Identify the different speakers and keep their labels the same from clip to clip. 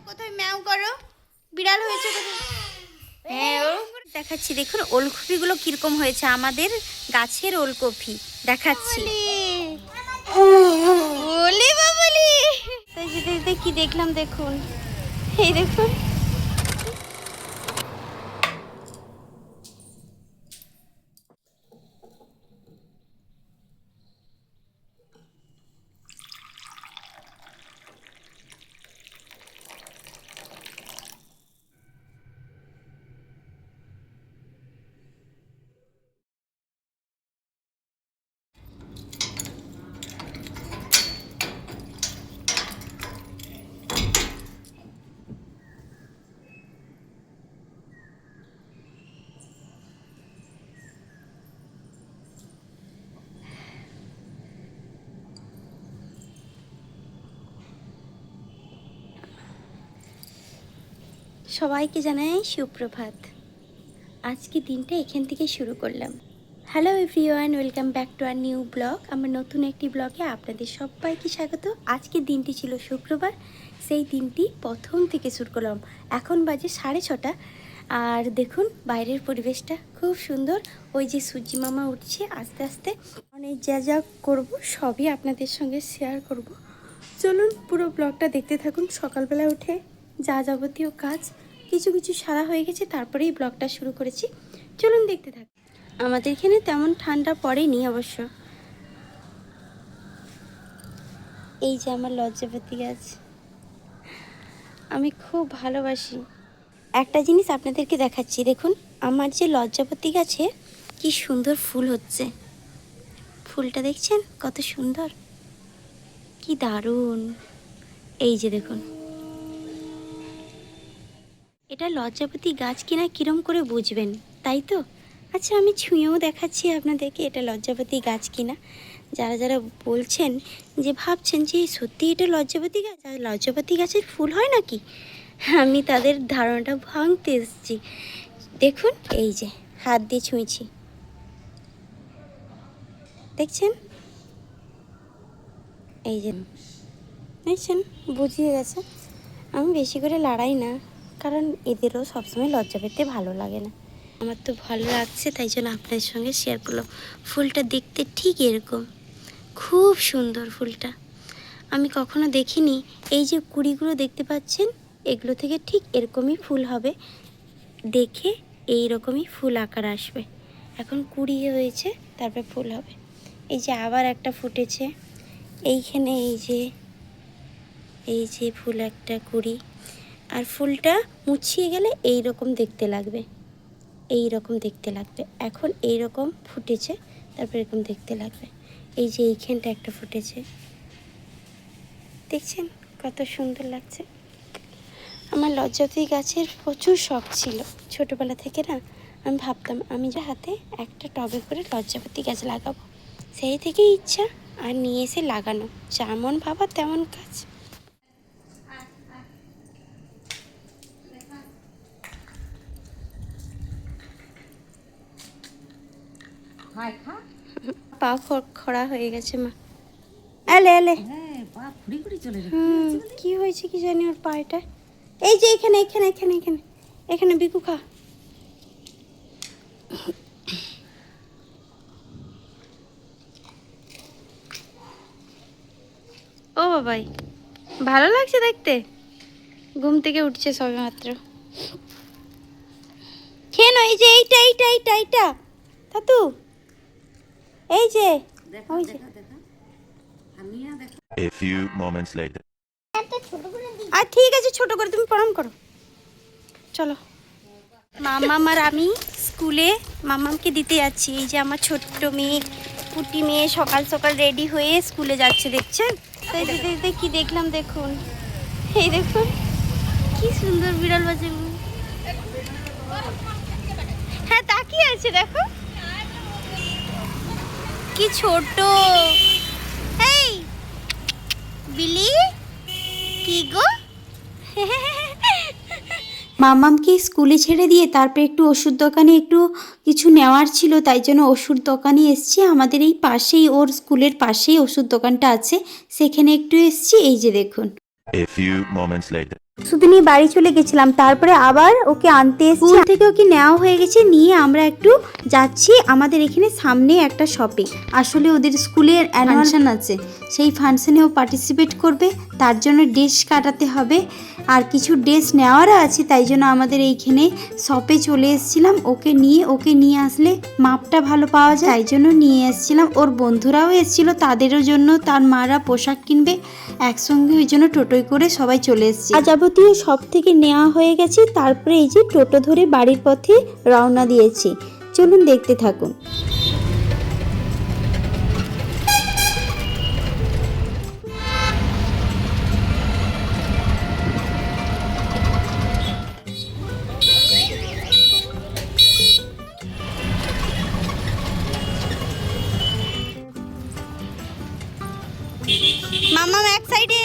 Speaker 1: কোথায় ম্যাও করো, বিড়াল হয়েছে কোথায়? হ্যাঁ দেখাচ্ছি, দেখুন ওলকপিগুলো কিরকম হয়েছে, আমাদের গাছের ওলকপি দেখাচ্ছি। ওলে বাবালি, কি দেখলাম দেখুন, এই দেখুন সবাইকে জানাই সুপ্রভাত। আজকে দিনটা এখান থেকে শুরু করলাম। Hello everyone, welcome back to our new blog. আমার নতুন একটি ব্লগে আপনাদের সবাইকে স্বাগত। আজকের দিনটি ছিল শুক্রবার, সেই দিনটি প্রথম থেকে শুরু করলাম। এখন বাজে 6:30, আর দেখুন বাইরের পরিবেশটা খুব সুন্দর। ওই যে সূর্যি মামা উঠছে আস্তে আস্তে। অনেক যা যা করবো সবই আপনাদের সঙ্গে শেয়ার করব। চলুন পুরো ব্লগটা দেখতে থাকুন। সকালবেলা উঠে যা যাবতীয় কাজ কিছু কিছু সারা হয়ে গেছে, তারপরেই ব্লগটা শুরু করেছি। চলুন দেখতে থাকুন। আমাদের এখানে তেমন ঠান্ডা পড়েনি অবশ্য। এই যে আমার লজ্জাপতি গাছ, আমি খুব ভালোবাসি। একটা জিনিস আপনাদেরকে দেখাচ্ছি, দেখুন আমার যে লজ্জাপতি গাছে কি সুন্দর ফুল হচ্ছে। ফুলটা দেখছেন কত সুন্দর, কি দারুণ। এই যে দেখুন, এটা লজ্জাপতি গাছ কিনা কিরম করে বুঝবেন, তাই তো? আচ্ছা আমি ছুঁয়েও দেখাচ্ছি আপনাদেরকে এটা লজ্জাপতি গাছ কিনা। যারা যারা বলছেন যে ভাবছেন যে সত্যি এটা লজ্জাপতি গাছ, আর লজ্জাপতি গাছের ফুল হয় নাকি, আমি তাদের ধারণাটা ভাঙতে এসেছি। দেখুন এই যে হাত দিয়ে ছুঁইছি, দেখছেন? এই যে দেখছেন, বুঝিয়ে গেছে। আমি বেশি করে লড়াই না, কারণ এদেরও সবসময় লজ্জা পেতে ভালো লাগে না। আমার তো ভালো লাগছে, তাই জন্য আপনাদের সঙ্গে শেয়ার করলাম। ফুলটা দেখতে ঠিক এরকম, খুব সুন্দর ফুলটা। আমি কখনো দেখিনি। এই যে কুড়িগুলো দেখতে পাচ্ছেন, এগুলো থেকে ঠিক এরকমই ফুল হবে, দেখে এই রকমই ফুল আকার আসবে। এখন কুড়ি হয়েছে, তারপরে ফুল হবে। এই যে আবার একটা ফুটেছে এইখানে, এই যে ফুল একটা কুড়ি। আর ফুলটা মুছিয়ে গেলে এই রকম দেখতে লাগবে, এই রকম দেখতে লাগবে। এখন এই রকম ফুটেছে, তারপর এরকম দেখতে লাগবে। এই যে এইখানটা একটা ফুটেছে, দেখছেন কত সুন্দর লাগছে। আমার লজ্জাপতি গাছের প্রচুর শখ ছিল ছোটোবেলা থেকে না। আমি ভাবতাম আমি যে হাতে একটা টবে করে লজ্জাপতি গাছ লাগাবো, সেই থেকেই ইচ্ছা, আর নিয়ে এসে লাগানো। যেমন ভাবা তেমন কাজ। পা খড়া হয়ে গেছে মা। এলে এলে, কি হয়েছে কি জানি ওর পায়েটা। এই যে এখানে এখানে এখানে এখানে এখানে বিকু খা। ও বাবাই, ভালো লাগছে দেখতে। ঘুম থেকে উঠছে সবে মাত্র। খেয়ে নাও, এই যে এইটা এইটা এইটা এইটা তাতু, এই যে ওই যে।
Speaker 2: A few moments later.
Speaker 1: আর ঠিক আছে, ছোট করে তুমি প্রণাম করো। চলো, মাম্মাম আর আমি স্কুলে মাম্মামকে দিতে যাচ্ছি। এই যে আমার ছোট্ট মেয়ে, পুটি মেয়ে সকাল সকাল রেডি হয়ে স্কুলে যাচ্ছে, দেখছেন? তো এই দিতে কি দেখলাম দেখুন, এই দেখুন কি সুন্দর বিড়াল বাজে। হ্যাঁ তাকিয়ে আছে, দেখো কি ছোট। এই বিলি, কি গো? মামামকে স্কুলে ছেড়ে দিয়ে তারপর একটু ওষুধ দোকানে একটু কিছু নেওয়ার ছিল, তাই জন্য ওষুধ দোকানে এসছি। আমাদের এই পাশেই, ওর স্কুলের পাশেই ওষুধ দোকানটা আছে, সেখানে একটু এসছি। এই যে দেখুন।
Speaker 2: A few moments later.
Speaker 1: শুধু নিয়ে বাড়ি চলে গেছিলাম, তারপরে আবার ওকে আনতে এসেছি। স্কুল থেকে ওকে নেওয়া হয়ে গেছে, নিয়ে আমরা একটু যাচ্ছি আমাদের এখানে সামনে একটা শপে। আসলে ওদের স্কুলের ফাংশন আছে, সেই ফাংশনে ও পার্টিসিপেট করবে, তার জন্য ড্রেস কাটাতে হবে আর কিছু ড্রেস নেওয়ারও আছে। তাই জন্য আমাদের এইখানে শপে চলে এসেছিলাম ওকে নিয়ে আসলে মাপটা ভালো পাওয়া যায়, তাই জন্য নিয়ে এসেছিলাম। ওর বন্ধুরাও এসেছিলো, তাদেরও জন্য তার মারা পোশাক কিনবে একসঙ্গে, ওই জন্য টোটোয় করে সবাই চলে এসেছি। যাবতীয় সব থেকে নেওয়া হয়ে গেছে, তারপরে এই যে টোটো ধরে বাড়ির পথে রওনা দিয়েছি। চলুন দেখতে থাকুন। মামা এক সাইডে।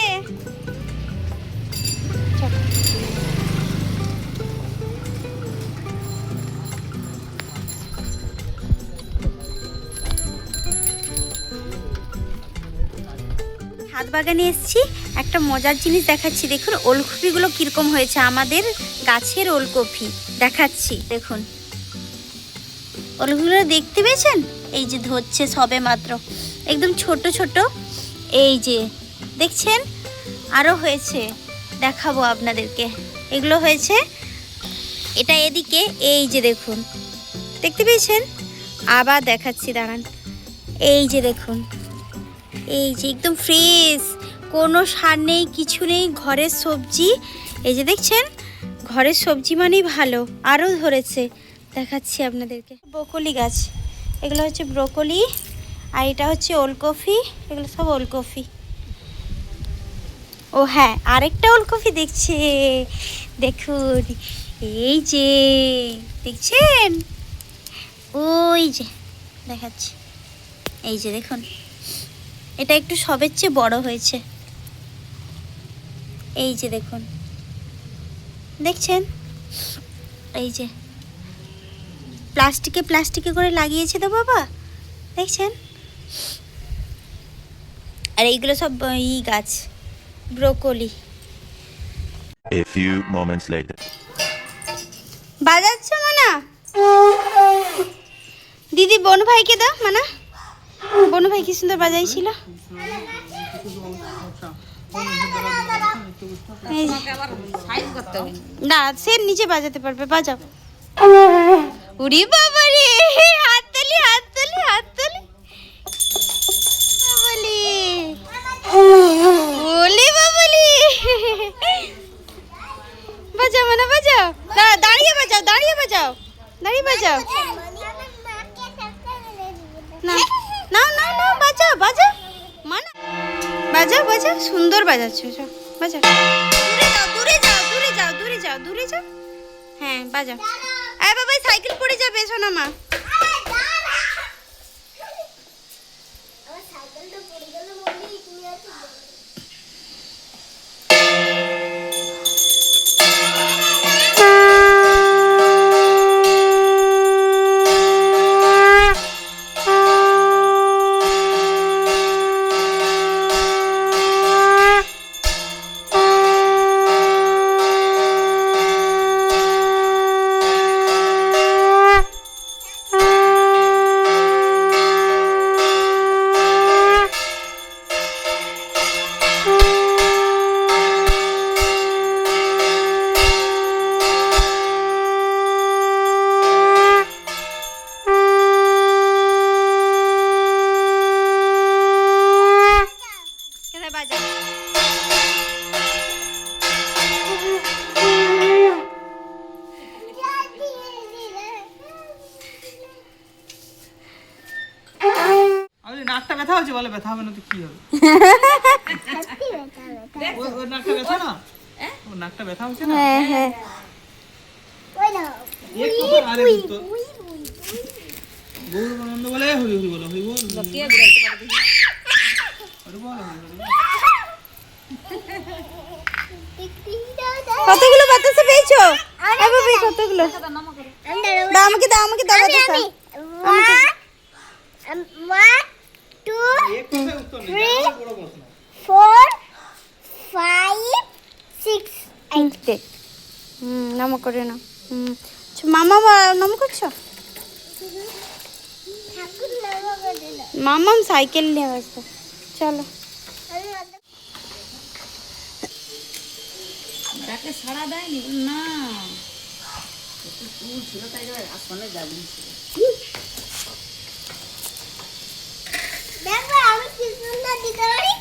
Speaker 1: ছাদ বাগানে এসেছি, একটা মজার জিনিস দেখাচ্ছি। দেখুন ওলকপিগুলো কিরকম হয়েছে, আমাদের গাছের ওলকপি দেখাচ্ছি। দেখুন ওলকপিগুলো দেখতে পেয়েছেন, এই যে ধরছে সবে মাত্র, একদম ছোট ছোট, এই যে দেখছেন, আরও হয়েছে, দেখাবো আপনাদেরকে। এগুলো হয়েছে, এটা এদিকে, এই যে দেখুন, দেখতে পেয়েছেন, আবার দেখাচ্ছি দাঁড়ান, এই যে দেখুন, এই যে একদম ফ্রেশ, কোনো সার নেই, কিছু নেই, ঘরের সবজি। এই যে দেখছেন, ঘরের সবজি মানেই ভালো। আরও ধরেছে, দেখাচ্ছি আপনাদেরকে। ব্রোকলি গাছ, এগুলো হচ্ছে ব্রোকলি, আর এটা হচ্ছে ওলকপি, এগুলো সব ওলকপি। ও হ্যাঁ, আরেকটা ওলকপি দেখছে, দেখুন, এই যে দেখছেন, ওই যে দেখাচ্ছি, এই যে দেখুন, এটা একটু সবের চেয়ে বড় হয়েছে, এই যে দেখুন, দেখছেন, এই যে প্লাস্টিকে করে লাগিয়েছে তো বাবা, দেখছেন। আর এইগুলো সব ই গাছ, broccoli.
Speaker 2: A few moments later.
Speaker 1: বাজাচ্ছ মানা, দিদি বনু ভাইকে দাও, মানা বনু ভাই কি সুন্দর বাজাইছিল। না সে নিচে বাজাতে পারবে, বাজাও। উড়ি বাবা রে, হাততালি হাততালি হাততালি, বাবালি বলি বাবালি, বাজাও মানে বাজাও, দাঁড়িয়ে বাজাও, দাঁড়িয়ে বাজাও, দাঁড়িয়ে বাজাও, না না না না, বাজাও বাজাও মানে, বাজাও বাজাও, সুন্দর বাজাচ্ছ, বাজাও, দূরে যাও দূরে যাও দূরে যাও দূরে যাও, হ্যাঁ বাজাও। আরে বাবা সাইকেল পড়ে যাবে, শোনা মা।
Speaker 3: নাকটা ব্যথা হচ্ছে, বলে ব্যথা হবে না তো কি হবে? ওর নাকটা ব্যথা না, ওর নাকটা ব্যথা হচ্ছে না।
Speaker 1: হ্যাঁ হ্যাঁ,
Speaker 3: আরে তো গৌর আনন্দ বলে হরি হরি বলো, হরি বল, হরি বল,
Speaker 1: কতগুলো বাতাসা পেয়েছো? এভাবে কতগুলো? দাও আমাকে, দাও আমাকে, দাও বাতাসা।
Speaker 4: 1 2 3 4 5 6 8
Speaker 1: দিতে। নম করে না। মামা নম করছো?
Speaker 4: ঠাকুর নামা করে না
Speaker 1: মামাম সাইকেল নিয়ে আসবে, চলো।
Speaker 5: ডাকে সাড়া দেয়নি না, চুল ছিল তাই আসনে যাবি।
Speaker 4: দেখো আমি কি সুন্দর দিতে পারি।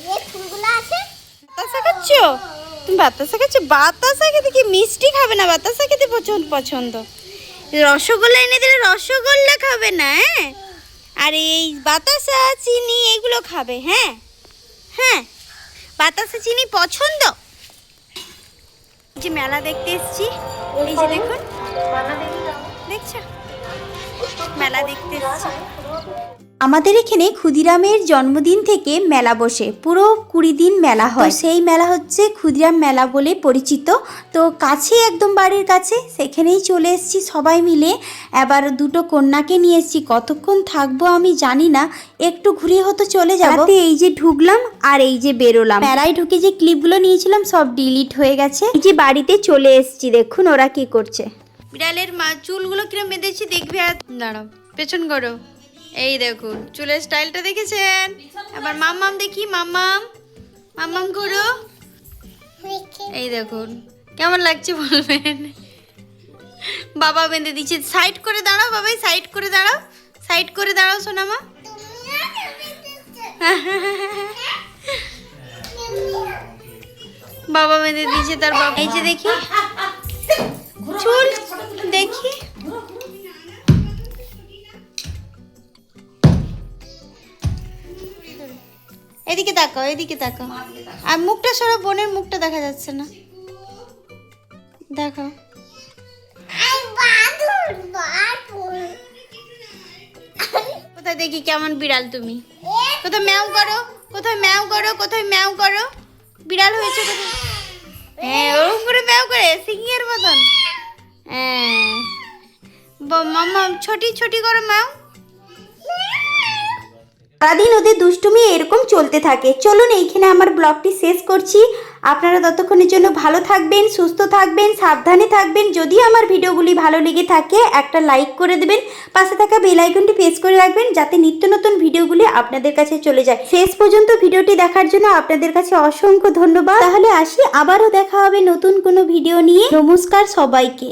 Speaker 4: এই ফুলগুলো আছে।
Speaker 1: বাতাসা খাচ্ছো তুমি? বাতাসা খাচ্ছো? বাতাসা খেতে কি মিষ্টি খাবে না? বাতাসা খেতে পছন্দ। রসগোল্লা এনে দিলে রসগোল্লা খাবে না, হ্যাঁ? আর এই বাতাসা চিনি এগুলো খাবে। হ্যাঁ হ্যাঁ, বাতাসা চিনি পছন্দ। যে মেলা দেখতে এসেছি, এই যে দেখুন, দেখছো মেলা দেখতে এসেছি। আমাদের এখানে ক্ষুদিরামের জন্মদিন থেকে মেলা বসে, পুরো 20 দিন মেলা হয়। সেই মেলা হচ্ছে ক্ষুদিরাম মেলা বলে পরিচিত। তো কাছে, একদম বাড়ির কাছে, সেখানেই চলে এসেছি সবাই মিলে। এবার দুটো কন্যাকে নিয়ে এসেছি, কতক্ষণ থাকবো আমি জানি না, একটু ঘুরিয়ে হতো চলে যাবো। এই যে ঢুকলাম আর এই যে বেরোলাম। মেলায় ঢুকে যে ক্লিপগুলো নিয়েছিলাম সব ডিলিট হয়ে গেছে। এই যে বাড়িতে চলে এসেছি, দেখুন ওরা কি করছে। বিড়ালের চুলগুলো কিরম বেঁধেছি দেখবে। আর দাঁড়াও, পেছন করো। এই দেখুন চুলের স্টাইলটা দেখেছেন? আবার মাম্মাম দেখি, মাম্মাম করো। এই দেখুন কেমন লাগছে বলবেন। বাবা বেঁধে দিচ্ছে। সাইড করে দাঁড়াও বাবাই, সাইড করে দাঁড়াও, সাইড করে দাঁড়াও সোনামা। বাবা বেঁধে দিয়েছে তার বাবা। এই যে দেখি চুল, দেখি এদিকে তাকাও, এদিকে তাকাও। আর মুখটা সরো, বোনের মুখটা দেখা যাচ্ছে না, দেখাও। কোথায় দেখি কেমন বিড়াল তুমি? কোথায় ম্যাও করো, কোথায় ম্যাও করো, কোথায় ম্যাও করো। বিড়াল হয়েছে কোথায়? হ্যাঁ, ওরকম করে ম্যাও করে সিংহের মতন। হ্যাঁ মাম্মা, ছোটি ছোটি করো ম্যাও। সারাদিন ওদের দুষ্টুমি এরকম চলতে থাকে। চলুন এইখানে আমার ব্লগটি শেষ করছি। আপনারা ততক্ষণের জন্য ভালো থাকবেন, সুস্থ থাকবেন, সাবধানে থাকবেন। যদি আমার ভিডিওগুলি ভালো লেগে থাকে একটা লাইক করে দেবেন, পাশে থাকা বেল আইকনটি প্রেস করে রাখবেন যাতে নিত্য নতুন ভিডিওগুলি আপনাদের কাছে চলে যায়। শেষ পর্যন্ত ভিডিওটি দেখার জন্য আপনাদের কাছে অসংখ্য ধন্যবাদ। তাহলে আসি, আবারও দেখা হবে নতুন কোনো ভিডিও নিয়ে। নমস্কার সবাইকে।